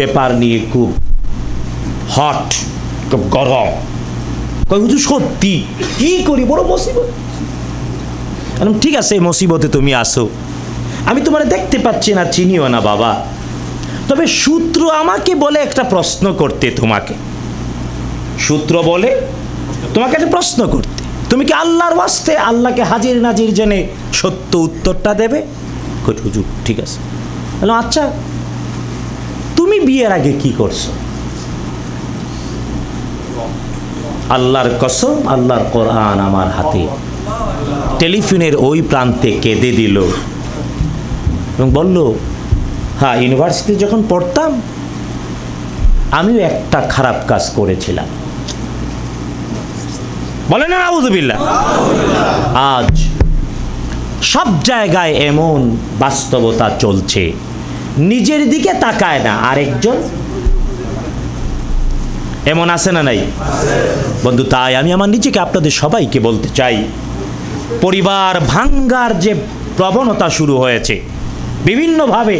ব্যাপার নিয়ে খুব হট, খুব গরম। কই হুজুর সত্যি কি করি, বড় মুসিবত। ঠিক আছে, মুসিবতে তুমি আসো, আমি তোমার দেখতে পাচ্ছি না, চিনিও না বাবা, তবে সূত্র আমাকে বলে একটা প্রশ্ন করতে, তোমাকে সূত্র বলে তোমাকে একটা প্রশ্ন করতে, তুমি কি আল্লাহর ওয়াস্তে আল্লাহকে হাজির নাজির জেনে সত্য উত্তরটা দেবে? হুজুর ঠিক আছে। বললাম আচ্ছা, তুমি বিয়ের আগে কি করছো? আল্লাহর কসম, আল্লাহর কোরআন আমার হাতে। টেলিফোনের ওই প্রান্তে কেঁদে দিল এবং বলল, হ্যাঁ, ইউনিভার্সিটি যখন পড়তাম আমিও একটা খারাপ কাজ করেছিলাম। বলে না নাউযুবিল্লাহ। আজ সব জায়গায় এমন বাস্তবতা চলছে, নিজের দিকে তাকায় না, আরেকজন এমন আছে না নাই? বন্ধু, তাই আমি আমার নিজেকে আপনাদের সবাইকে বলতে চাই, পরিবার ভাঙ্গার যে প্রবণতা শুরু হয়েছে বিভিন্নভাবে,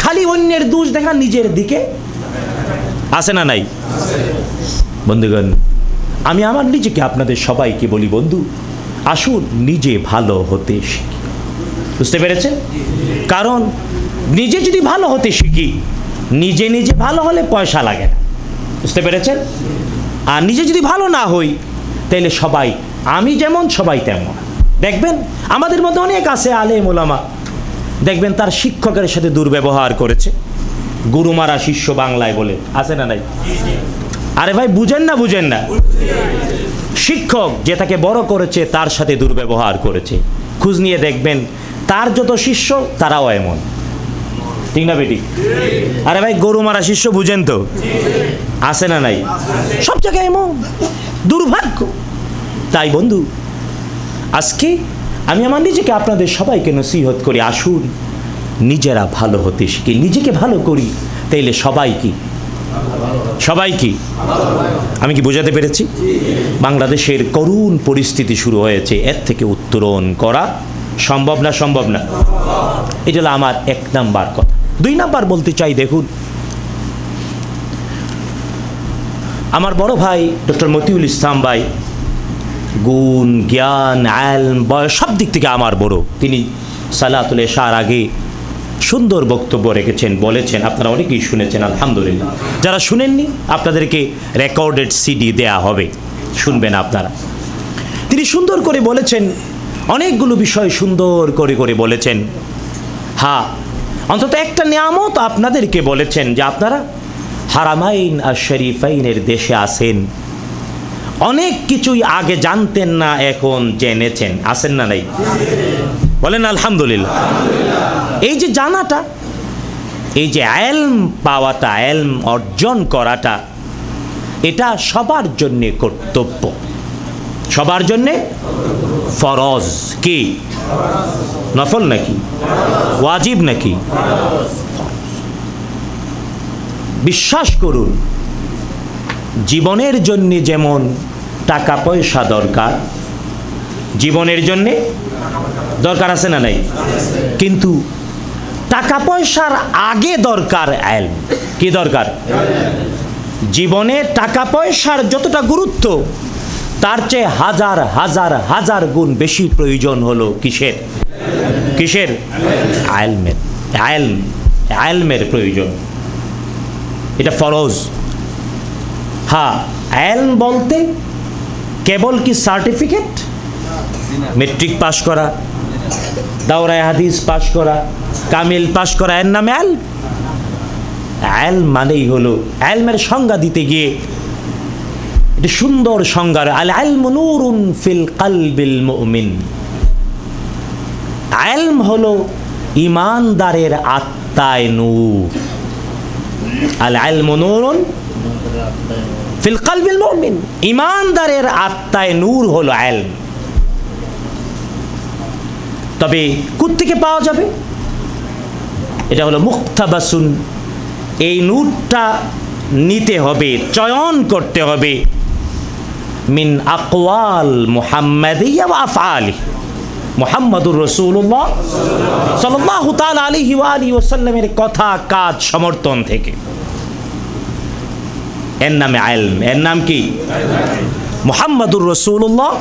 খালি অন্যের দোষ দেখা, নিজের দিকে আছে না নাই? বন্ধুগণ, আমি আমার নিজেকে আপনাদের সবাইকে বলি, বন্ধু আসুন নিজে ভালো হতে শিখি। বুঝতে পেরেছেন? কারণ নিজে যদি ভালো হতে শিখি, নিজে নিজে ভালো হলে পয়সা লাগে না। বুঝতে পেরেছেন? আর নিজে যদি ভালো না হই, তাহলে সবাই, আমি যেমন সবাই তেমন। দেখবেন আমাদের মধ্যে অনেক আছে আলেম ওলামা, দেখবেন তার শিক্ষকের সাথে দুর্ব্যবহার করেছে, গুরু মারা শিষ্য বাংলায় বলে, আছে না নাই? আরে ভাই, বুঝেন না, বুঝেন না। শিক্ষক যে তাকে বড় করেছে তার সাথে দুর্ব্যবহার করেছে, খোঁজ নিয়ে দেখবেন তার যত শিষ্য তারাও এমন। ঠিক না বেটি? আরে ভাই, গরু মারা শিষ্য বুঝেন তো, আছে না নাই? সব জায়গায় এমন, দুর্ভাগ্য। তাই বন্ধু, আজকে আমি আমার নিজেকে আপনাদের সবাইকে নসিহত করি, আসুন নিজেরা ভালো হতে শিখি, নিজেকে ভালো করি, তাইলে সবাই কি আমি কি বোঝাতে পেরেছি? বাংলাদেশের করুণ পরিস্থিতি শুরু হয়েছে, এর থেকে উত্তরণ করা সম্ভব না? সম্ভব না। এটা হলো আমার 1 নাম্বার কথা। 2 নাম্বার বলতে চাই, দেখুন আমার বড় ভাই ডক্টর মতিউল ইসলাম ভাই, গুণ, জ্ঞান, আলম, বয়স সব দিক থেকে আমার বড়। তিনি সালাতুল ইশার আগে সুন্দর বক্তব্য রেখেছেন, বলেছেন, আপনারা অনেকেই শুনেছেন আলহামদুলিল্লাহ। যারা শুনেননি আপনাদেরকে রেকর্ডেড সিডি দেয়া হবে, শুনবেন আপনারা। তিনি সুন্দর করে বলেছেন, অনেকগুলো বিষয় সুন্দর করে বলেছেন। হ্যাঁ, অন্তত একটা নিয়ামত আপনাদেরকে বলেছেন যে আপনারা হারামাইন আর শরীফাইনের দেশে আছেন, অনেক কিছুই আগে জানতেন না, এখন জেনেছেন, আছেন না নাই? বলেন আলহামদুলিল্লাহ। এই যে জানাটা, এই যে ইলম পাওয়াটা, ইলম অর্জন করাটা, এটা সবার জন্যে কর্তব্য, সবার জন্যে ফরজ। কি নফল নাকি ওয়াজিব নাকি? বিশ্বাস করুন, জীবনের জন্যে যেমন টাকা পয়সা দরকার, জীবনের জন্যে দরকার, আছে না নাই? কিন্তু টাকা পয়সার আগে দরকার ইলম। কি দরকার? জীবনে টাকা পয়সার যতটা গুরুত্ব, তার চেয়ে হাজার হাজার হাজার গুণ বেশি প্রয়োজন হলো কিসের? ইলমের। ইলমের প্রয়োজন, এটা ফরজ। হ্যাঁ, ইলম বলতে কেবল কি সার্টিফিকেট, মেট্রিক পাস করা, দাওরায়ে হাদিস পাস করা, কামিল পাস করা, এর নামে ইলম? ইলম মানেই হলো, ইলমের সংজ্ঞা দিতে গিয়ে এটা সুন্দর সংজ্ঞা, আল ইলমু নূরুন ফিল কলবিল মুমিন। ইলম হলো ঈমানদারের আত্মায় নূর। আল ইলমু নূরুন ফিল কলবিল মুমিন, ঈমানদারের আত্মায় নূর হলো ইলম। তবে কোত্থেকে পাওয়া যাবে? এটা হলো মুক্তাবাসুন। এই নূরটা নিতে হবে, চয়ন করতে হবে মিন আকওয়াল মুহাম্মাদিয়া ওয়া আফআলি, মুহাম্মাদুর রাসূলুল্লাহ সাল্লাল্লাহু তাআলা আলাইহি ওয়া আলিহি ওয়াসাল্লামের কথা, কাজ, সমর্থন থেকে। এর নামে ইলম। এর নাম কি? মুহাম্মাদুর রাসূলুল্লাহ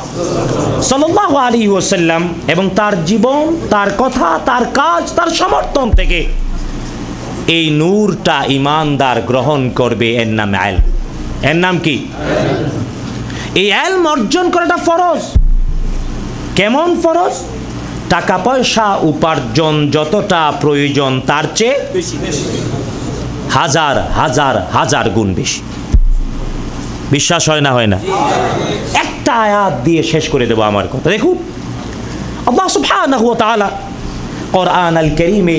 সাল্লাল্লাহু আলাইহি ওয়াসাল্লাম এবং তার জীবন, তার কথা, তার কাজ, তার সমর্থন থেকে এই নূরটা ইমানদার গ্রহণ করবে। এর নাম ইলম। এর নাম কি? এই ইলম অর্জন করাটা ফরজ। কেমন ফরজ? টাকা পয়সা উপার্জন যতটা প্রয়োজন তার চেয়ে হাজার হাজার হাজার গুণ বেশি। বিশ্বাস হয় না? হয় না? একটা আয়াত দিয়ে শেষ করে দেব আমার কথা। দেখুন, আল্লাহ সুবহানাহু ওয়া তাআলা কোরআন আল কারীমে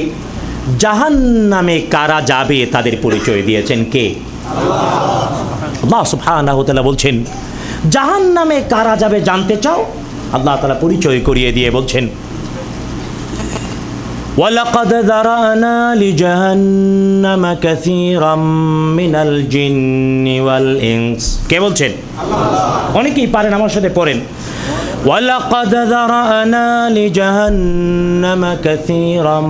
জাহান্নামে কারা যাবে তাদের পরিচয় দিয়েছেন। কে? আল্লাহ সুবহানাহু ওয়া তাআলা বলছেন, জাহান্নামে কারা যাবে জানতে চাও? আল্লাহ তাআলা পরিচয় করিয়ে দিয়ে বলছেন, ওয়ালাকাদ যারানা লিজাহান্নামা কাসীরাম মিনাল জিন্নি ওয়াল ইনস। কে বলছেন? আল্লাহ। অনেকেই পারেন, আমার সাথে পড়েন, ওয়ালাকাদ যারানা লিজাহান্নামা কাসীরাম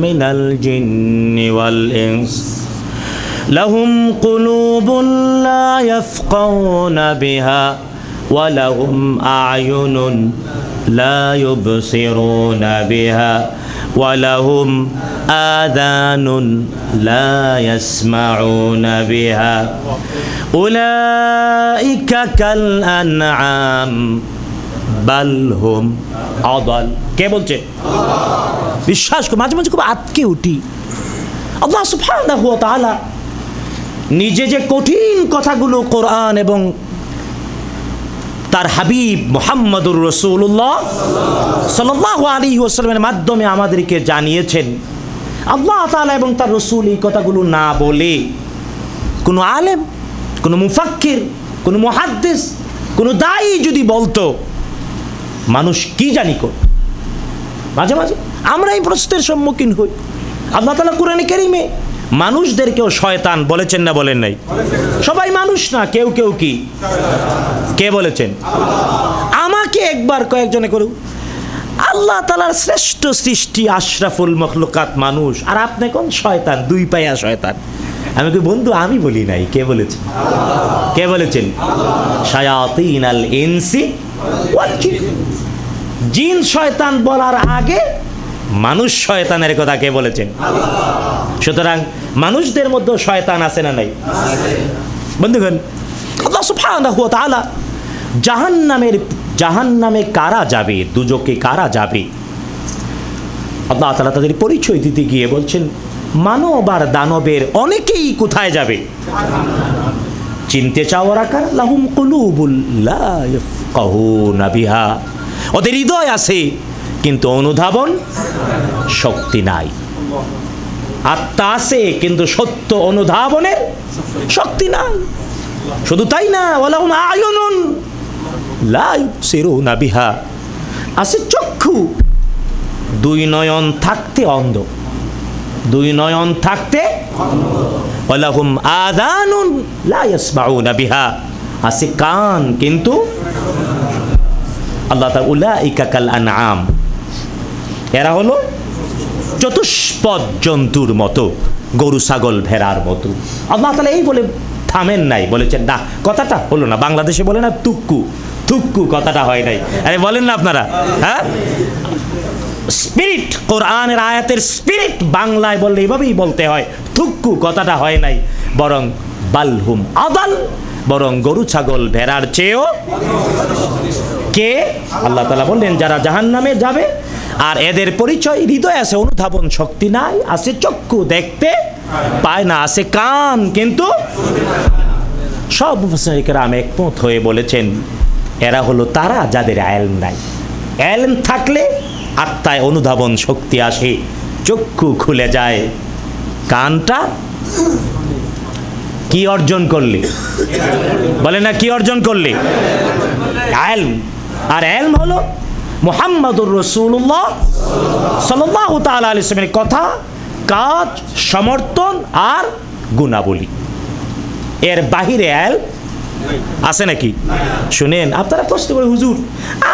মিনাল জিন্নি ওয়াল ইনস লাহুম কুলুবুন লা ইয়াফকাহুনা বিহা ওয়া লাহুম আ'য়ুনুন লা ইউবসিরুনা বিহা ওয়া লাহুম আযানুন লা ইয়াসমাউনা বিহা উলাইকা কাল আনআম বাল হুম আদাল। কে বলছে? আল্লাহ। বিশ্বাস করে মাঝে মাঝে খুব আটকে উঠি। আল্লাহ সুবহানাহু ওয়া তাআলা নিজে যে কঠিন কথাগুলো কোরআন এবং তার হাবিব মুহাম্মাদুর রাসূলুল্লাহ সাল্লাল্লাহু আলাইহি ওয়াসাল্লামের মাধ্যমে আমাদেরকে জানিয়েছেন, আল্লাহ তাআলা এবং তার রাসূল এই কথাগুলো না বলে কোনো আলেম, কোনো মুফাক্কির, কোনো মুহাদ্দিস, কোনো দায়ী যদি বলতো, মানুষ কি জানি কর। মাঝে মাঝে আমরা এই প্রশ্নের সম্মুখীন হই। আল্লাহ তাআলা কোরআনে কারীমে মানুষদেরকেও শয়তান বলেছেন না বলেন নাই? সবাই মানুষ না, কেউ কেউ কি? কে বলেছেন? আমাকে একবার কয়েকজনে করুক, আল্লাহ তাআলার শ্রেষ্ঠ সৃষ্টি আশরাফুল মখলুকাত মানুষ, আর আপনি কোন শয়তান, দুই পায়া শয়তান। আমি কি বন্ধু, আমি বলি নাই। কে বলেছেন? কে বলেছেন? শায়াতিনাল ইনসি ওয়াল জিন। জিন শয়তান বলার আগে মানুষ শয়তানের কথা কে বলেছেন? সুতরাং মানুষদের মধ্যে শয়তান আছে না নাই? বন্ধুগণ, আল্লাহ সুবহানাহু ওয়া তাআলা জাহান্নামে কারা যাবে, দুজকে কারা যাবে, আল্লাহ তাআলা তাদের পরিচয় দিতে গিয়ে বলছেন, মানব আর দানবের অনেকেই কোথায় যাবে? চিনতে চাও ওরা কারা? লাহুম কুলুবুল লা ইয়াফকাহুনা বিহা। ওদের হৃদয় আছে কিন্তু অনুধাবন শক্তি নাই। আত্মা আছে কিন্তু সত্য অনুধাবনের শক্তি নাই। শুধু তাই না, ওয়ালাহুম আ'য়ুনুন লা ইউবসিরুনা বিহা। আছে চক্ষু, দুই নয়ন থাকতে অন্ধ, দুই নয়ন থাকতে। ওয়ালাহুম আযানুন লা ইয়াসমাউনা বিহা। আছে কান কিন্তু আল্লাহ তাআলা উলাইকা কাল আনআম, এরা হলো চতুষ্পদ জন্তুর মতো, গরু ছাগল ভেড়ার মতো। আল্লাহ তাআলা এই বলে থামেন নাই, বলেছেন না, কথাটা হলো না। বাংলাদেশে বলে না তুক্কু, তুক্কু কথাটা হয় নাই। আরে বলেন না আপনারা, হ্যাঁ? স্পিরিট, কোরআনের আয়াতের স্পিরিট বাংলায় বললে এভাবেই বলতে হয়, তুক্কু কথাটা হয় নাই। বরং বালহুম আদাল, বরং গরু ছাগল ভেড়ার চেয়েও কে? আল্লাহ তাআলা বললেন যারা জাহান্নামে যাবে, আর এদের পরিচয় হৃদয় আছে, অনুধাবন শক্তি নাই, আছে চক্ষু দেখতে পায় না, আছে কান কিন্তু। সব মুফাসসিরিন কেরাম একমত হয়ে বলেছেন এরা হলো তারা যাদের ইলম নাই। ইলম থাকলে আত্মায় অনুধাবন শক্তি আসে, চক্ষু খুলে যায়, কানটা কি অর্জন করলে? বলে না কি অর্জন করলে? ইলম। আর ইলম হলো মুহাম্মাদুর রাসূলুল্লাহ সাল্লাল্লাহু তাআলা আলাইহি ওয়াসাল্লামের কথা, কাজ, সমর্থন আর গুণাবলী। এর বাহিরে ইলম আছে নাকি? শুনেন, আপনারা প্রশ্ন করেন, হুজুর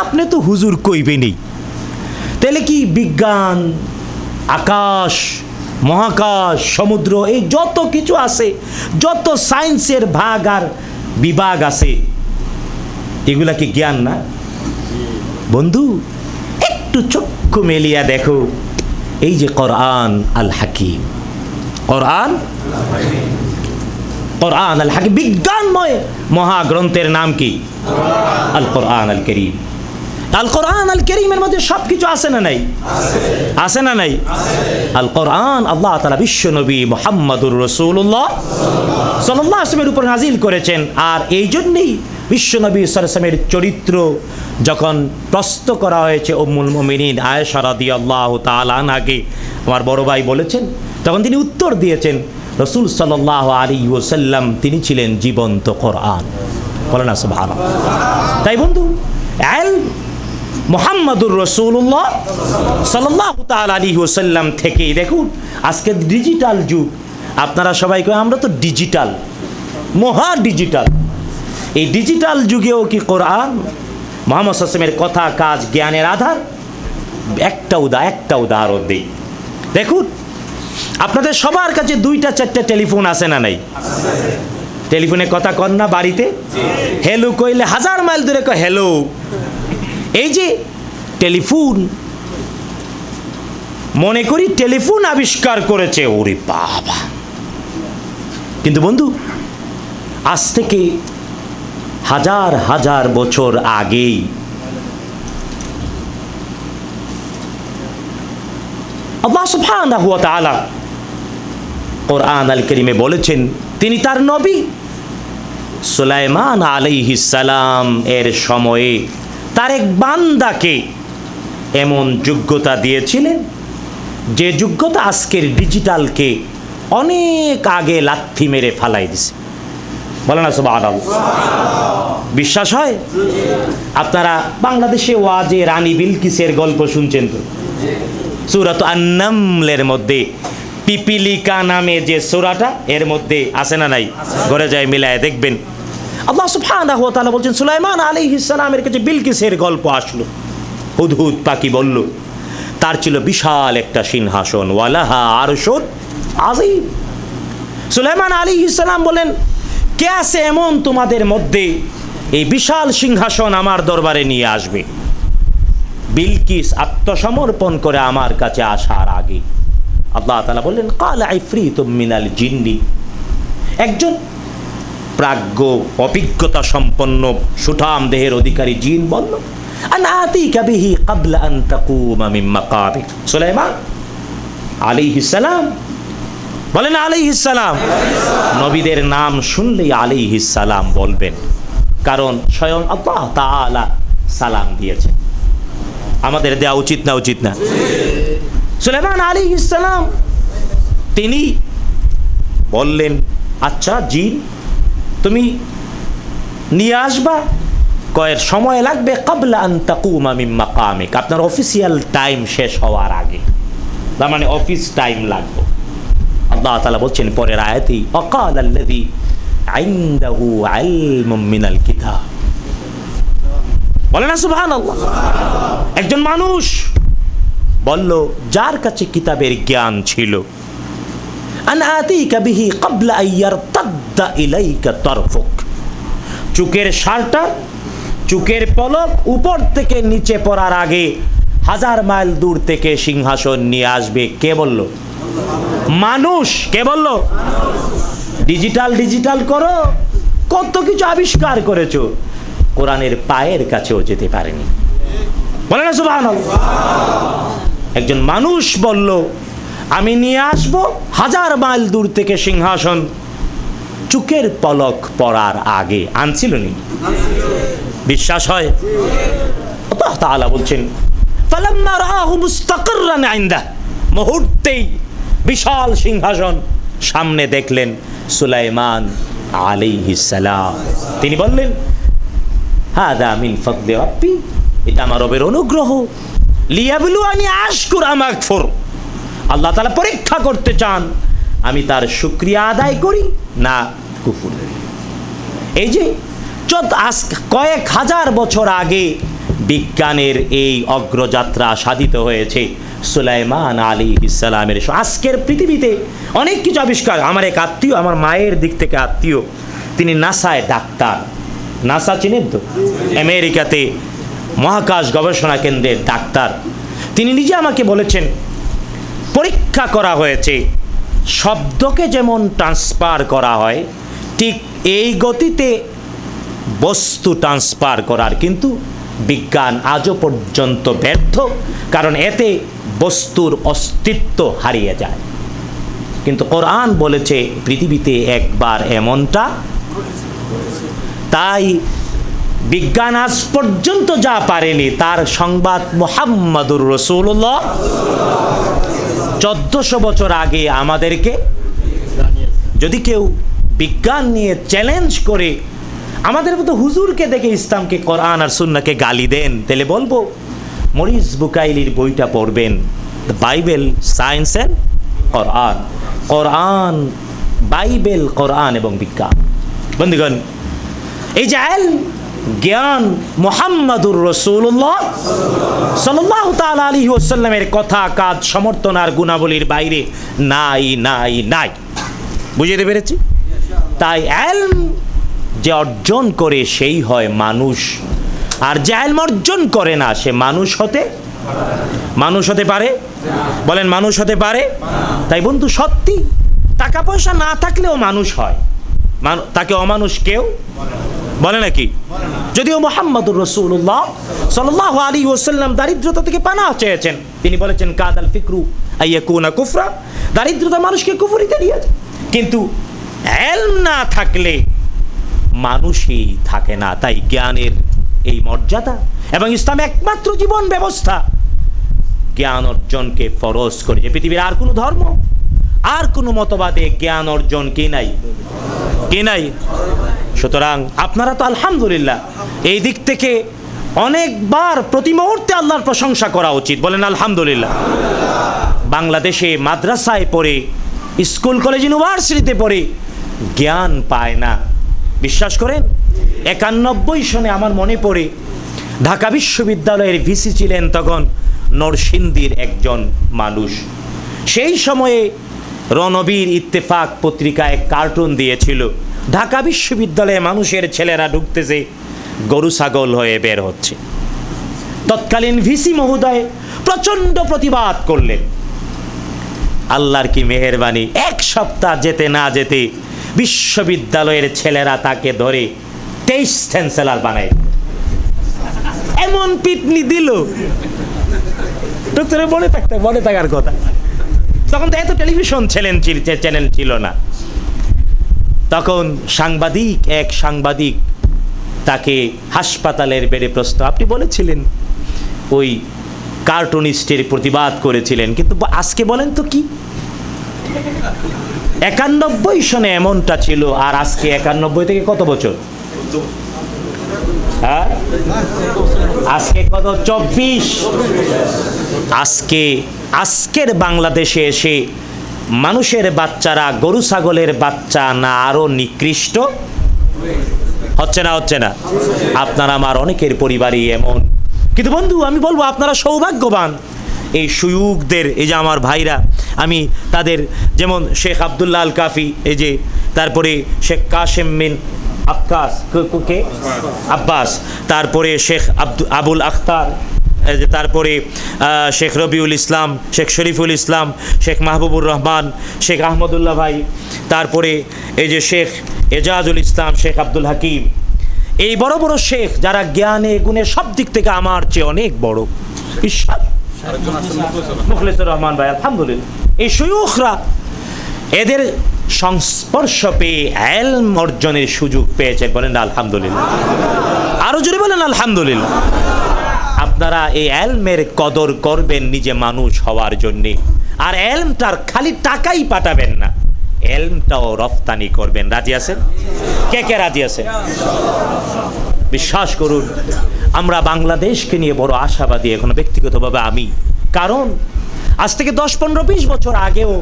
আপনি তো হুজুর কইবেনই, তাহলে কি বিজ্ঞান, আকাশ, মহাকাশ, সমুদ্র, এই যত কিছু আছে, যত সায়েন্সের ভাগ আর বিভাগ আছে, এগুলা কি জ্ঞান না? বন্ধু, একটু চক্ষু মেলিয়া দেখো, এই যে কোরআন আল হাকিম, কোরআন আল হাকিম, বিজ্ঞানময় মহাগ্রন্থের নাম কি? আল কোরআন আল কারীম। আল কোরআন আল কারীমের মধ্যে সবকিছু আছে না নাই? আছে না নাই? আল কোরআন আল্লাহ তাআলা বিশ্ব নবী মুহাম্মদুর রাসূলুল্লাহ সাল্লাল্লাহু আলাইহি ওয়াসাল্লামের উপর নাজিল করেছেন। আর এই জন্যই বিশ্ব নবী সাল্লাল্লাহু আলাইহি ওয়াসাল্লামের চরিত্র যখন প্রশ্ন করা হয়েছে উম্মুল মুমিনিন আয়েশা রাদিয়াল্লাহু তাআলা আনহাকে, আমার বড় ভাই বলেছেন, তখন তিনি উত্তর দিয়েছেন, রাসূল সাল্লাল্লাহু আলাইহি ওয়াসাল্লাম তিনি ছিলেন জীবন্ত কোরআন। বলেন না সুবহানাল্লাহ। তাই বন্ধু, ইলম মুহাম্মদুর রাসূলুল্লাহ সাল্লাল্লাহু তাআলা আলাইহি ওয়াসাল্লাম থেকেই দেখুন আজকে ডিজিটাল যুগ। আপনারা সবাই কয় আমরা তো ডিজিটাল, মহা ডিজিটাল। এই ডিজিটাল যুগেও কি কোরআন মুহাম্মদ সাল্লাল্লাহু আলাইহি ওয়াসাল্লামের কথা, কাজ, জ্ঞানের আধার? একটা উদাহরণ দিই। দেখুন, আপনাদের সবার কাছে 2টা-4টা টেলিফোন আছে না নাই? টেলিফোনে কথা কন না বাড়িতে? হ্যালো কইলে 1000 মাইল দূরে কয় হ্যালো। এই যে টেলিফোন, মনে করি টেলিফোন আবিষ্কার করেছে, ওরে বাবা! কিন্তু বন্ধু, আজ থেকে হাজার হাজার বছর আগেই আল্লাহ সুবহানাহু ওয়া তাআলা কোরআন আল কারীমে বলেছেন, তিনি তার নবী সুলাইমান আলাইহিস সালাম এর সময়ে তার এক বান্দাকে এমন যোগ্যতা দিয়েছিলেন যে যোগ্যতা আজকের ডিজিটালকে অনেক আগে লাথি মেরে ফালাই দিছে। বলে না সুবহানাল্লাহ। বিশ্বাস হয়? আপনারা বাংলাদেশে ওয়াজে রানী বিলকিসের গল্প শুনছেন তো? সূরাত আন-নামলের মধ্যে পিপিলিকা নামে যে সূরাটা, এর মধ্যে আছে না নাই? ঘরে যায় মিলায় দেখবেন। আল্লাহ সুবহানাহু ওয়া তাআলা বলছেন, সুলাইমান আলাইহিস সালামের কাছে বিলকিসের গল্প আসলো। হুদহুদ পাখি বলল, তার ছিল বিশাল একটা সিংহাসন, ওয়ালাহা আরশুন আযীম। সুলাইমান আলাইহিস সালাম বলেন, কে আছে এমন তোমাদের মধ্যে এই বিশাল সিংহাসন আমার দরবারে নিয়ে আসবে? বিলকিস আত্মসমর্পণ করে আমার কাছে আসার আগে আল্লাহ তাআলা বললেন, ক্বালা ইফরিতুম মিনাল জিন্নি, একজন প্রাজ্ঞ অভিজ্ঞতা সম্পন্ন সুঠাম দেহের অধিকারী জিন বলল, আনা আতিকা বিহি ক্বাবলা আন তাকুমা মিন মাকামিক। সুলাইমান আলাইহিস সালাম বলেন, আলাইহিস সালাম। নবীদের নাম শুনলেই আলাইহিস সালাম বলবেন, কারণ স্বয়ং আল্লাহ তাআলা সালাম দিয়েছেন। আমাদের দেওয়া উচিত না? উচিত না? সুলাইমান আলাইহিস সালাম তিনি বললেন, আচ্ছা জিন, তুমি নিয়ে আসবা, কয়ের সময় লাগবে, ক্বাবলা আন তাকুমা মিন মাকামিক, আপনার অফিসিয়াল টাইম শেষ হওয়ার আগে, তার মানে অফিস টাইম লাগবে। আল্লাহ তাআলা বলছেন পরের আয়াতেই, ওয়াকাল আল্লাযী ইনদাহু ইলমুম মিনাল কিতাব। বলেন না সুবহানাল্লাহ। একজন মানুষ বলল, যার কাছে কিতাবের জ্ঞান ছিল, আন আতিকা বিহি ক্বাবলা আন ইয়ারতাদ্দা ইলাইকা তারফুক, চোখের সারটা, চোখের পলক উপর থেকে নিচে পড়ার আগে 1000 মাইল দূর থেকে সিংহাসন নিয়ে আসবে। কে বলল? মানুষ। কে বলল? ডিজিটাল ডিজিটাল করো, কত কিছু আবিষ্কার করেছো, কোরআনের পায়ের কাছেও যেতে পারেনি। বলে না সুবহানাল্লাহ। একজন মানুষ বলল, আমি নিয়ে আসবো 1000 মাইল দূর থেকে সিংহাসন, চোখের পলক পড়ার আগে। আনছিল নি? বিশ্বাস হয়? আল্লাহ তাআলা বলছেন, ফালাম্মা রাআহু মুস্তাকিররান ইনদাহু, মুহূর্তেই বিশাল সিংহাসন সামনে দেখলেন সুলাইমান আলাইহিস সালাম। তিনি বললেন, হাদা মিন ফাদলি রাব্বি, এটা আমার রবের অনুগ্রহ, লিয়াবলুয়ানি আশকুর আম আকফুর, আল্লাহ তাআলা পরীক্ষা করতে চান আমি তার শুকরিয়া আদায় করি না কুফর। এই যে কয়েক হাজার বছর আগে বিজ্ঞানের এই অগ্রযাত্রা সাধিত হয়েছে, সুলাইমান আলাইহিস সালামের। আজকের পৃথিবীতে অনেক কিছু আবিষ্কার। আমার এক আত্মীয়, আমার মায়ের দিক থেকে আত্মীয়, তিনি নাসায় ডাক্তার। নাসা চিনেন তো? আমেরিকাতে মহাকাশ গবেষণা কেন্দ্রের ডাক্তার। তিনি নিজে আমাকে বলেছেন পরীক্ষা করা হয়েছে শব্দকে যেমন ট্রান্সফার করা হয় ঠিক এই গতিতে বস্তু ট্রান্সফার করার কিন্তু বিজ্ঞান আজও পর্যন্ত ব্যর্থ, কারণ এতে বস্তুর অস্তিত্ব হারিয়ে যায়। কিন্তু কোরআন বলেছে পৃথিবীতে একবার এমনটা, তাই বিজ্ঞান আজ পর্যন্ত যা পারেনি তার সংবাদ মুহাম্মাদুর রাসূলুল্লাহ 1400 বছর আগে আমাদেরকে। যদি কেউ বিজ্ঞান নিয়ে চ্যালেঞ্জ করে আমাদের মতো হুজুরকে দেখে ইসলামকে, কোরআন আর সুন্নাহকে গালি দেন, তাহলে বলবো মরিস বুকাইলির বইটা পড়বেন, the Bible, science and Quran. কোরআন, বাইবেল, কোরআন এবং বিজ্ঞান। বন্ধুগণ, এই যে জ্ঞান মুহাম্মাদুর রাসূলুল্লাহ সাল্লাল্লাহু তাআলা আলাইহি ওয়াসাল্লামের কথা, কাজ, সমর্থন আর গুণাবলীর বাইরে নাই নাই নাই। বুঝতে পেরেছি? তাই ইলম যে অর্জন করে সেই হয় মানুষ, আর যে ইলম অর্জন করে না সে মানুষ হতে পারে? বলেন মানুষ হতে পারে? তাই বন্ধু, সত্যি টাকা পয়সা না থাকলেও মানুষ হয়, তাকে অমানুষ কেউ বলে নাকি? যদিও মুহাম্মাদুর রাসূলুল্লাহ সাল্লাল্লাহু আলাইহি ওয়াসাল্লাম দারিদ্রতা থেকে পানাহ চেয়েছেন। তিনি বলেছেন কাদাল ফিকরু আইয়াকুনা কুফরা, দারিদ্রতা মানুষকে কুফরিতে নিয়ে যায়। কিন্তু ইলম না থাকলে মানুষই থাকে না। তাই জ্ঞানের এই মর্যাদা, এবং ইসলাম একমাত্র জীবন ব্যবস্থা জ্ঞান অর্জনকে ফরজ করেছে। পৃথিবীর আর কোনো ধর্ম, আর কোনো মতবাদে জ্ঞান অর্জন কি নাই? সুতরাং আপনারা তো আলহামদুলিল্লাহ এই দিক থেকে অনেকবার প্রতি মুহূর্তে আল্লাহর প্রশংসা করা উচিত। বলেন আলহামদুলিল্লাহ। বাংলাদেশে মাদ্রাসায় পড়ে, স্কুল কলেজ ইউনিভার্সিটিতে পড়ে জ্ঞান পায় না। বিশ্বাস করেন, 91 সনে আমার মনে পড়ে ঢাকা বিশ্ববিদ্যালয়ের ভিসি ছিলেন তখন নরসিংদীর একজন মানুষ। সেই সময়ে রণবীর ইত্তেফাক পত্রিকায় কার্টুন দিয়েছিল, ঢাকা বিশ্ববিদ্যালয়ে মানুষের ছেলেরা ঢুকতেছে গরু ছাগল হয়ে বের হচ্ছে। তৎকালীন ভিসি মহোদয় প্রচণ্ড প্রতিবাদ করলেন। আল্লাহর কি মেহেরবানি, এক সপ্তাহ যেতে না যেতে বিশ্ববিদ্যালয়ের ছেলেরা তাকে ধরে 23 চ্যান্সেলর বানায়। এমন পিটনি দিল, মনে থাকার কথা। তখন তো এত টেলিভিশন চ্যানেল ছিল না। তখন এক সাংবাদিক তাকে হাসপাতালের বেডে প্রশ্ন, আপনি বলেছিলেন ওই কার্টুনিস্টের প্রতিবাদ করেছিলেন, কিন্তু আজকে বলেন তো কি? 91 সনে এমনটা ছিল, আর আজকে 91 থেকে কত বছর? হ্যাঁ, আজকে কত? 24। আজকের বাংলাদেশে এসে মানুষের বাচ্চারা গরু ছাগলের বাচ্চা না আরো নিকৃষ্ট হচ্ছে না? আপনার আমার অনেকের পরিবারই এমন। কিন্তু বন্ধু, আমি বলবো আপনারা সৌভাগ্যবান। এই সুয়ুকদের, এই যে আমার ভাইরা, আমি তাদের, যেমন শেখ আব্দুল্লাহ আল কাফি, এই যে, তারপরে শেখ কাশেম বিন আব্বাস, তারপরে শেখ আবুল আখতার, তারপরে শেখ রবিউল ইসলাম, শেখ শরীফুল ইসলাম, শেখ মাহবুবুর রহমান, শেখ আহমদুল্লাহ ভাই, তারপরে এই যে শেখ এজাজুল ইসলাম, শেখ আব্দুল হাকিম, এই বড় বড় শেখ যারা জ্ঞানে গুণে সব দিক থেকে আমার চেয়ে অনেক বড়। বিশ্বাস মুখলেসুর রহমান ভাই, আলহামদুলিল্লাহ। এই শয়ুখরা এদের সংস্পর্শ পেয়ে ইলম অর্জনের সুযোগ পেয়েছে। বলেন আলহামদুলিল্লাহ। আরো জোরে বলেন আলহামদুলিল্লাহ। আপনারা এই ইলমের কদর করবেন নিজে মানুষ হওয়ার জন্যে, আর ইলমটার খালি টাকাই পাঠাবেন না, ইলমটাও রফতানি করবেন। রাজি আছেন? কে রাজি আছেন? বিশ্বাস করুন, আমরা বাংলাদেশকে নিয়ে বড় আশাবাদী এখন ব্যক্তিগতভাবে আমি। কারণ আজ থেকে 10, 15, 20 বছর আগেও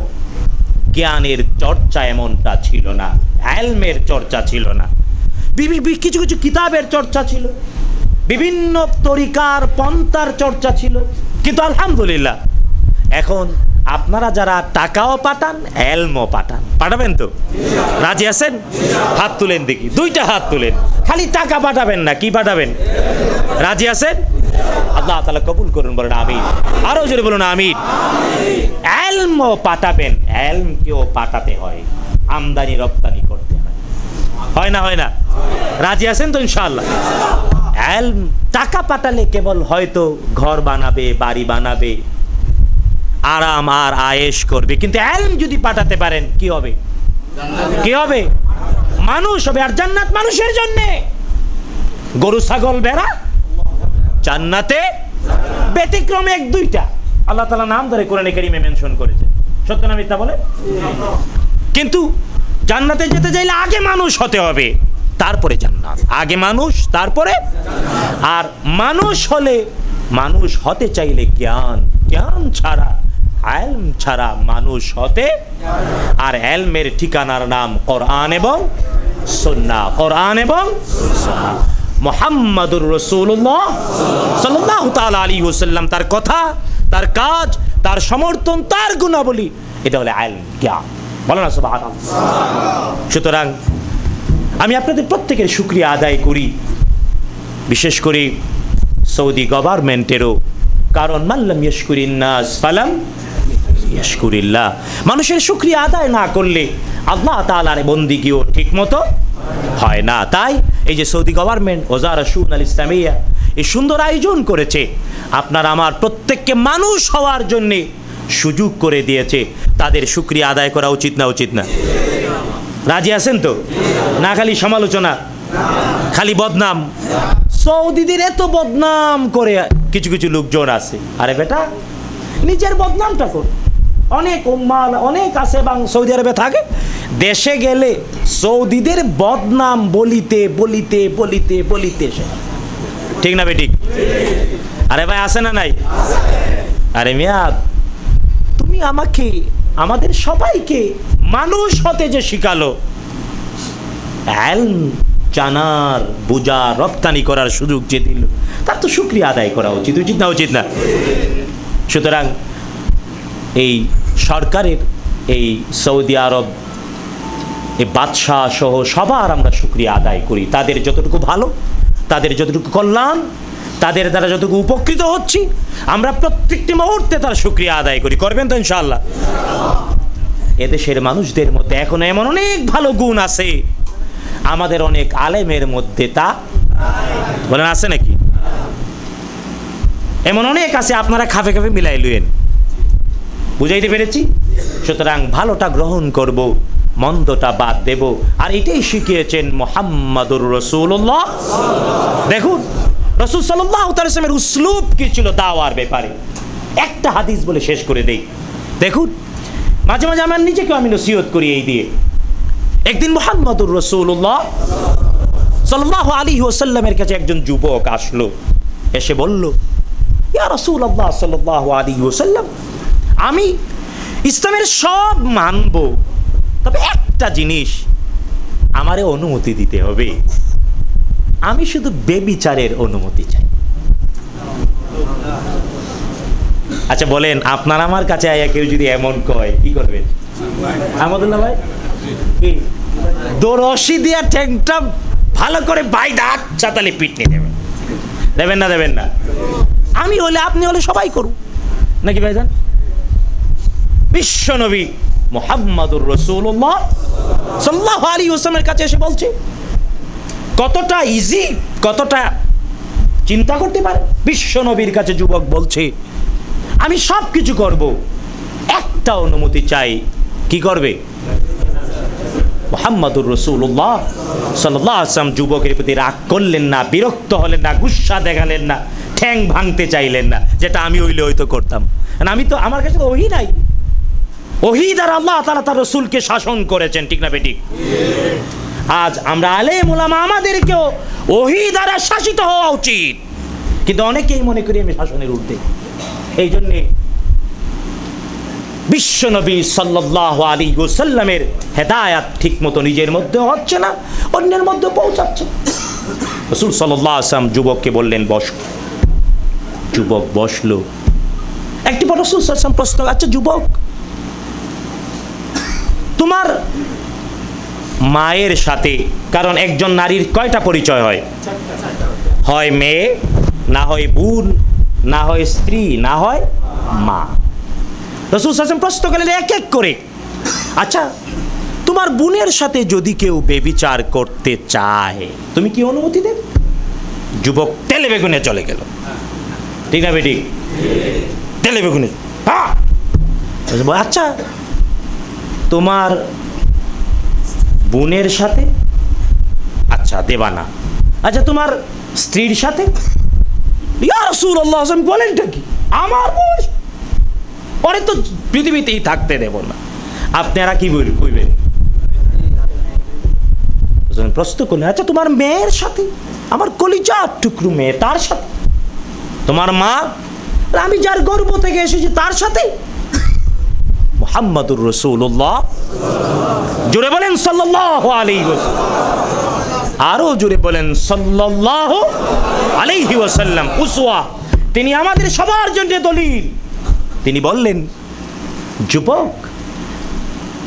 জ্ঞানের চর্চা এমনটা ছিল না, ইলমের চর্চা ছিল না। কিছু কিছু কিতাবের চর্চা ছিল, বিভিন্ন তরিকার পন্থার চর্চা ছিল, কিন্তু আলহামদুলিল্লাহ এখন আপনারা যারা টাকাও পাঠান, এলমও পাঠান, পাঠাবেন তো? রাজি আছেন? হাত তুলেন দেখি, 2টা হাত তুলেন। খালি টাকা পাঠাবেন না, কি পাঠাবেন? রাজি আছেন? আল্লাহ তাআলা কবুল করুন, বলেন আমিন। আরো জোরে বলুন আমিন। এলমও পাঠাবেন, এলমকেও পাঠাতে হয়, আমদানি রপ্তানি করতে হয়, হয় না? হয় না? রাজি আছেন তো ইনশাআল্লাহ? এলম টাকা পাঠালে কেবল হয়তো ঘর বানাবে, বাড়ি বানাবে, আরাম আর আয়েশ করবে, কিন্তু এলম যদি পাঠাতে পারেন কি হবে? কি হবে? মানুষ হবে। আর জান্নাত মানুষের জন্য। গরু ছাগল ভেড়া জান্নাতে ব্যতিক্রমে 1-2টা আল্লাহ তাআলা নাম ধরে কোরআনে কারীমে মেনশন করেছে। সত্য না মিথ্যা বলে? কিন্তু জান্নাতে যেতে চাইলে আগে মানুষ হতে হবে, তারপরে জান্নাত। আগে মানুষ, তারপরে। আর মানুষ হলে, মানুষ হতে চাইলে জ্ঞান, জ্ঞান ছাড়া, এলম ছাড়া মানুষ হতে। আর এলমের ঠিকানার নাম কোরআন এবং সুন্নাহ। কোরআন এবং সুন্নাহ। মুহাম্মাদুর রাসূলুল্লাহ সাল্লাল্লাহু তাআলা আলাইহি ওয়াসাল্লাম, তার কথা, তার কাজ, তার সমর্থন, তার গুণাবলী, এটা হলো ইলম, জ্ঞান। বলো না সুবহানাল্লাহ। সুতরাং আমি আপনাদের প্রত্যেকের শুকরিয়া আদায় করি, বিশেষ করে সৌদি গভর্নমেন্টেরও। কারণ মাল্লাম ইয়াশকুরিন নাস ফালাম ইয়াশকুরিল্লাহ। মানুষের শুকরিয়া আদায় না করলে আল্লাহ তাআলার বন্দিগিও ঠিকমতো হয় না। তাই এই যে সৌদি গভর্নমেন্ট ওজারা শুন আল ইসলামিয়া এই সুন্দর আয়োজন করেছে, আপনার আমার প্রত্যেককে মানুষ হওয়ার জন্যে সুযোগ করে দিয়েছে, তাদের শুকরিয়া আদায় করা উচিত না? উচিত না? রাজি আছেন তো? না খালি সমালোচনা, খালি বদনাম। সৌদিদের এত বদনাম করে কিছু কিছু লোকজন আছে। আরে বেটা, নিজের বদনামটা কর। অনেক উম্মাল অনেক আছে এবং সৌদি আরবে থাকে, দেশে গেলে সৌদিদের বদনাম বলিতে বলিতে বলিতে বলিতে, ঠিক না বেঠিক? আরে ভাই আছে না নাই? আরে মিয়া, তুমি আমাকে, আমাদের সবাইকে মানুষ হতে যে শিখালো, ইলম জানার, বুঝার, রপ্তানি করার সুযোগ যে দিল, তার তো শুকরিয়া আদায় করা উচিত। উচিত না? উচিত না? সুতরাং এই সরকারের, এই সৌদি আরব, এই বাদশাহ সহ সবার আমরা শুকরিয়া আদায় করি। তাদের যতটুকু ভালো, তাদের যতটুকু কল্যাণ, তাদের দ্বারা যতটুকু উপকৃত হচ্ছি, আমরা প্রত্যেকটি মুহূর্তে তার শুকরিয়া আদায় করি। করবেন তো ইনশাআল্লাহ? এদেশের মানুষদের মধ্যে এখন এমন অনেক ভালো গুণ আছে, আমাদের অনেক আলেমের মধ্যে তা বলেন আছে নাকি? এমন অনেক আছে, আপনারা খাফে খাফে মিলাই লুয়েন। বুঝাইতে পেরেছি? সুতরাং ভালোটা গ্রহণ করব, মন্দটা বাদ দেব। আর এটাই শিখিয়েছেন মুহাম্মাদুর রাসূলুল্লাহ। দেখুন রাসূল সাল্লাল্লাহু আলাইহি ওয়াসাল্লামের উসলুব কি ছিল দাওয়ার ব্যাপারে। একটা হাদিস বলে শেষ করে দেই। দেখুন, মাঝে মাঝে আমার নিজেকে আমি নসিহত করি এই দিয়ে। একদিন মুহাম্মাদুর রাসূলুল্লাহ সাল্লাল্লাহু আলাইহি ওয়াসাল্লামের কাছে একজন যুবক আসলো, এসে বলল, ইয়া রাসূলুল্লাহ সাল্লাল্লাহু আলাইহি ওয়াসাল্লাম, আমি ইসলামের সব মানব, তবে একটা জিনিস আমারে অনুমতি দিতে হবে, আমি শুধু বেবিচারের অনুমতি চাই। আচ্ছা বলেন, আপনার আমার কাছে আয়া কেউ যদি এমন কয়, কি করবেন? আহমদুল্লাহ ভাই, কি দরশি দিয়া ঠ্যাংটা ভালো করে বাইদা চাতালে পিটনি দেবেন? দেবেন না? দেবেন না? আমি হলে, আপনি হলে সবাই করুন নাকি ভাইজান? বিশ্ব নবী মুহাম্মাদুর রাসূলুল্লাহ সাল্লাল্লাহু আলাইহি ওয়াসাল্লামের কাছে এসে বলছে, কতটা ইজি, কতটা চিন্তা করতে পারে। বিশ্ব নবীর কাছে যুবক বলছে, আমি সব কিছু করব, একটা অনুমতি চাই। কি করবে? মুহাম্মাদুর রাসূলুল্লাহ সাল্লাল্লাহু আলাইহি ওয়াসাল্লাম যুবকের প্রতি রাগ করলেন না, বিরক্ত হলেন না, গুসা দেখালেন না, ঠ্যাং ভাঙতে চাইলেন না, যেটা আমি হইলে হয়তো করতাম। আমি তো, আমার কাছে তো ওহী নাই, ওহী দ্বারা আল্লাহ তাআলা তার রাসূলকে শাসন করেছেন, ঠিক না বেঠিক? আজ আমরা আলেম উলামা, আমাদেরকেও ওহী দ্বারা শাসিত হওয়া উচিত, কিন্তু অনেকেই মনে করি আমি শাসনের ঊর্ধ্বে। এই জন্যে বিশ্বনবী সাল্লাল্লাহু আলাইহি ওয়াসাল্লামের হেদায়েত ঠিকমতো নিজের মধ্যে হচ্ছে না, অন্যের মধ্যে পৌঁছাচ্ছে। রাসূল সাল্লাল্লাহু আলাইহি ওয়াসাল্লাম যুবককে বললেন, বসো। যুবক বসলো। একটি রাসূল সাল্লাল্লাহু আলাইহি ওয়াসাল্লাম প্রশ্ন, আচ্ছা যুবক, তোমার মায়ের সাথে, কারণ একজন নারীর কয়টা পরিচয় হয়? হয় মেয়ে, না হয় বোন, না হয় স্ত্রী, না হয় মা। রাসূল সাল্লাল্লাহু আলাইহি ওয়াসাল্লাম প্রশ্ন করলেন এক এক করে, আচ্ছা তোমার বোনের সাথে যদি কেউ ব্যভিচার করতে চায় তুমি কি অনুমতি দেবে? যুবক তেলে বেগুনে চলে গেল, ঠিক না বেটি? তেলে বেগুনে, আচ্ছা তোমার বোনের সাথে, আচ্ছা দেবা না, আচ্ছা তোমার স্ত্রীর সাথে? ইয়া রাসূলুল্লাহ বলেনটা কি? আমার বোন, ওরে তো পৃথিবীতেই থাকতে দেব না। আপনারা কি কইবেন? প্রশ্ন করলেন, আচ্ছা তোমার মেয়ের সাথে, আমার কলিজার টুকরো মেয়ে, তার সাথে? তোমার মা, আমি যার গর্ভ থেকে এসেছি তার সাথে? মুহাম্মাদুর রাসূলুল্লাহ, জোরে বলেন সাল্লাল্লাহু আলাইহি ওয়াসাল্লাম, আরো জোরে বলেন সাল্লাল্লাহু আলাইহি ওয়াসাল্লাম। উসওয়া, তিনি আমাদের সবার জন্য দলিল। তিনি বললেন, যুবক,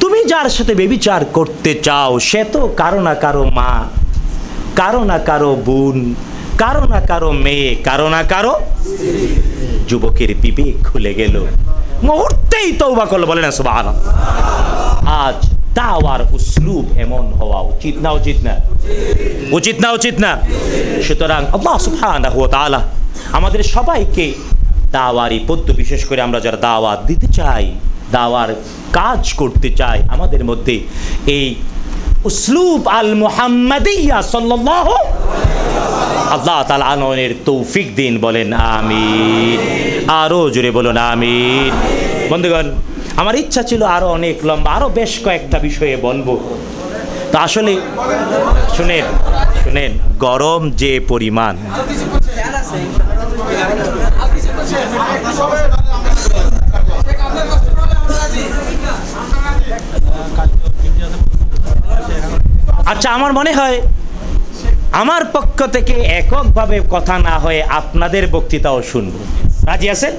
তুমি যার সাথে ব্যভিচার করতে চাও সে তো কারো না কারো মা, কারো না কারো বোন, কারো না কারো মেয়ে, কারো না কারো। যুবকের বিবেক খুলে গেল, মুহূর্তেই তওবা করলো। বলেন সুবহানাল্লাহ। আজ দাওয়ার উসলুব এমন হওয়া উচিত না? উচিত না? উচিত না? উচিত না? সুতরাং আল্লাহ সুবহানাহু ওয়া তাআলা আমাদের সবাইকে দাওয়ারি পদ্ধতি, বিশেষ করে আমরা যারা দাওয়াত দিতে চাই, দাওয়ার কাজ করতে চাই, আমাদের মধ্যে এই উসলুব আল মুহাম্মাদিয়া সাল্লাল্লাহু আল্লাহ তাআলা আনয়নের তৌফিক দিন। বলেন আমিন। আরো জোরে বলুন আমিন। বন্ধুগণ, আমার ইচ্ছা ছিল আরো অনেক লম্বা, আরো বেশ কয়েকটা বিষয়ে বলবো, তো আসলে শুনেন শুনেন, গরম যে পরিমাণ, আচ্ছা আমার মনে হয় আমার পক্ষ থেকে এককভাবে কথা না হয়ে আপনাদের বক্তৃতাও শুনবো। রাজি আছেন?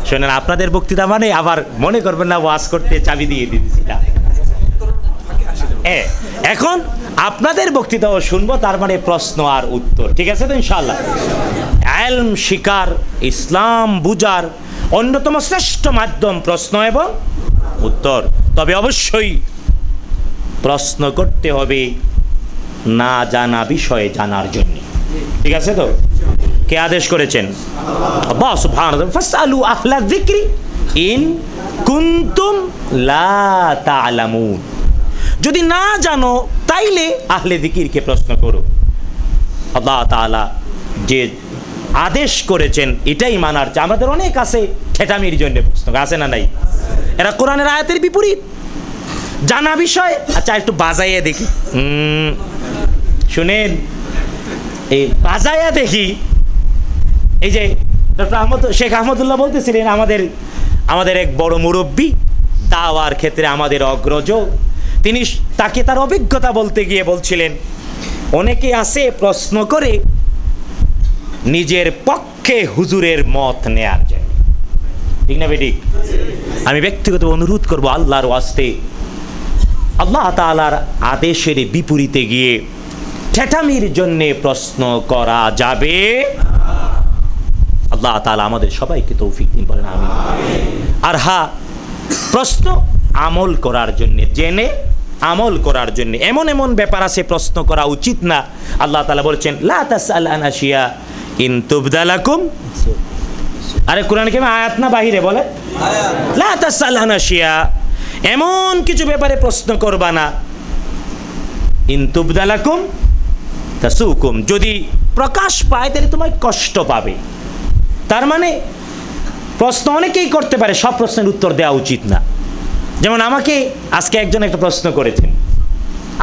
শোনেন, আপনাদের বক্তৃতা মানে আবার মনে করবেন না ওয়াজ করতে চাবি দিয়ে দিয়েছি না। এখন আপনাদের বক্তৃতাও শুনবো, তার মানে প্রশ্ন আর উত্তর, ঠিক আছে তো ইনশাআল্লাহ? ইলম শিকার, ইসলাম বুঝার অন্যতম শ্রেষ্ঠ মাধ্যম প্রশ্ন এবং উত্তর। তবে অবশ্যই প্রশ্ন করতে হবে না জানা বিষয়ে জানার জন্য, ঠিক আছে তো? কে আদেশ করেছেন? আল্লাহ সুবহানাহু ফাসআলু আহলা যিকরি ইন কুনতুম লা তা'লামুন। যদি না জানো তাইলে আহলে যিকিরকে প্রশ্ন করো। আল্লাহ তাআলা যে আদেশ করেছেন এটাই মানার চাই। আমাদের অনেক আছে ঠেটামির জন্য প্রশ্ন, আছে না নাই? এরা কোরআনের আয়াতের বিপরীত জানা বিষয়। আচ্ছা একটু বাজাইয়া দেখি, শুনেন, এই বাজাইয়া দেখি। এই যে ডক্টর শেখ আহমদুল্লাহ বলতেছিলেন, আমাদের এক বড় মুরব্বী, দাওয়ার ক্ষেত্রে আমাদের অগ্রজ, তিনি তাকে তার অভিজ্ঞতা বলতে গিয়ে বলছিলেন, অনেকে আছে প্রশ্ন করে নিজের পক্ষে হুজুরের মত নেয়ার জন্য, ঠিক না বেঠিক? আমি ব্যক্তিগত অনুরোধ করব, আল্লাহর ওয়াস্তে আল্লাহ তাআলার আদেশের বিপরীতে গিয়ে ঠেটামির জন্য প্রশ্ন করা যাবে। আল্লাহ তাআলা আমাদের সবাইকে তৌফিক দিন। বলেন আমিন। আর হ্যাঁ, প্রশ্ন আমল করার জন্য, জেনে আমল করার জন্য। এমন এমন ব্যাপার আছে প্রশ্ন করা উচিত না। আল্লাহ তাআলা বলেছেন, লা তাসআল আন আশিয়া ইন তুবদা লাকুম। আরে কোরআন কি আয়াত না বাহিরে বলে? লা তাসআল আন আশিয়া, এমন কিছু ব্যাপারে প্রশ্ন করবা না, ইন তুবদা লাকুম তাসুকুম, যদি প্রকাশ পায় তাহলে তোমার কষ্ট পাবে। তার মানে প্রশ্ন অনেকেই করতে পারে, সব প্রশ্নের উত্তর দেওয়া উচিত না। যেমন আমাকে আজকে একজন একটা প্রশ্ন করেছেন,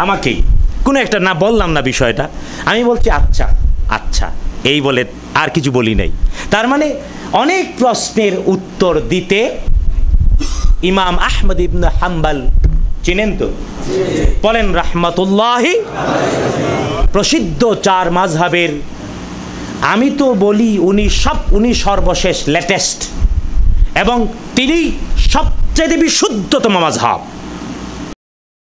আমাকেই কোনো একটা, না বললাম না বিষয়টা, আমি বলছি আচ্ছা আচ্ছা এই বলে আর কিছু বলি নাই। তার মানে অনেক প্রশ্নের উত্তর দিতে ইমাম আহমদ ইবনে হাম্বল, চিনেন তো? বলেন রাহমাতুল্লাহি, প্রসিদ্ধ 4 মাযহাবের, আমি তো বলি উনি সর্বশেষ লেটেস্ট এবং তিনি সবচেয়ে বিশুদ্ধতম মাযহাব।